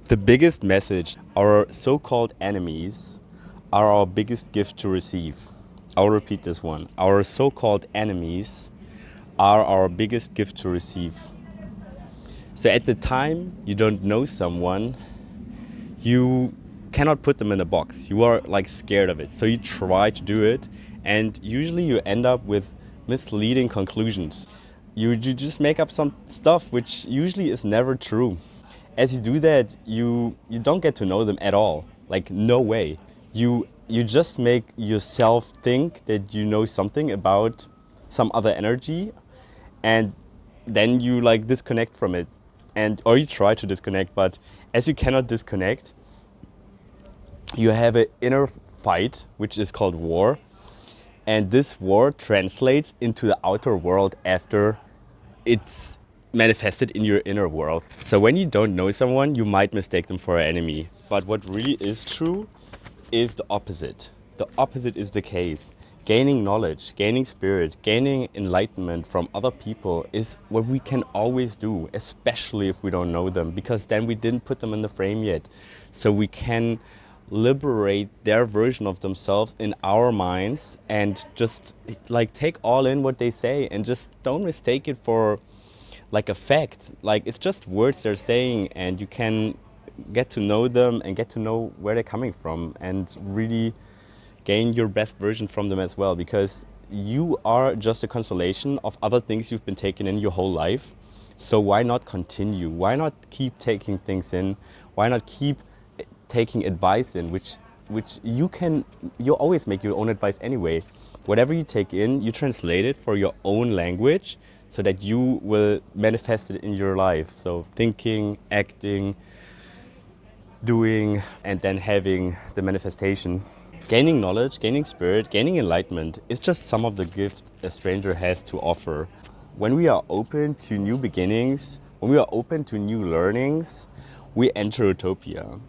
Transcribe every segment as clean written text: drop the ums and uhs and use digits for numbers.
The biggest message: our so-called enemies are our biggest gift to receive. I'll repeat this one. Our so-called enemies are our biggest gift to receive. So at the time you don't know someone, you cannot put them in a box. You are like scared of it. So you try to do it, and usually you end up with misleading conclusions. You just make up some stuff which usually is never true. As you do that, you don't get to know them at all. Like, no way. You just make yourself think that you know something about some other energy, and then you like disconnect from it, and or you try to disconnect, but as you cannot disconnect, you have an inner fight which is called war, and this war translates into the outer world after it's manifested in your inner world. So when you don't know someone, you might mistake them for an enemy. But what really is true is the opposite. The opposite is the case. Gaining knowledge, gaining spirit, gaining enlightenment from other people is what we can always do, especially if we don't know them, because then we didn't put them in the frame yet. So we can liberate their version of themselves in our minds and just like take all in what they say and just don't mistake it for like a fact. Like, it's just words they're saying, and you can get to know them and get to know where they're coming from and really gain your best version from them as well, because you are just a constellation of other things you've been taking in your whole life. So why not continue? Why not keep taking things in? Why not keep taking advice in, which you always make your own advice anyway. Whatever you take in, you translate it for your own language so that you will manifest it in your life. So thinking, acting, doing, and then having the manifestation. Gaining knowledge, gaining spirit, gaining enlightenment is just some of the gifts a stranger has to offer. When we are open to new beginnings, when we are open to new learnings, we enter utopia.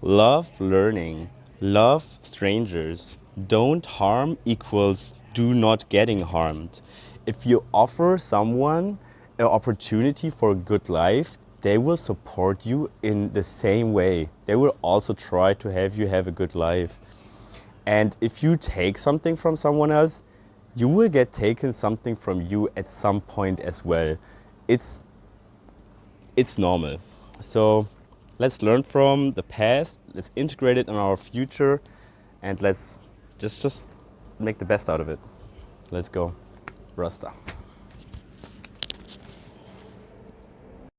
Love learning, love strangers, don't harm equals do not getting harmed. If you offer someone an opportunity for a good life, they will support you in the same way. They will also try to have you have a good life. And if you take something from someone else, you will get taken something from you at some point as well. It's normal. So let's learn from the past, let's integrate it in our future, and let's just make the best out of it. Let's go. Rasta.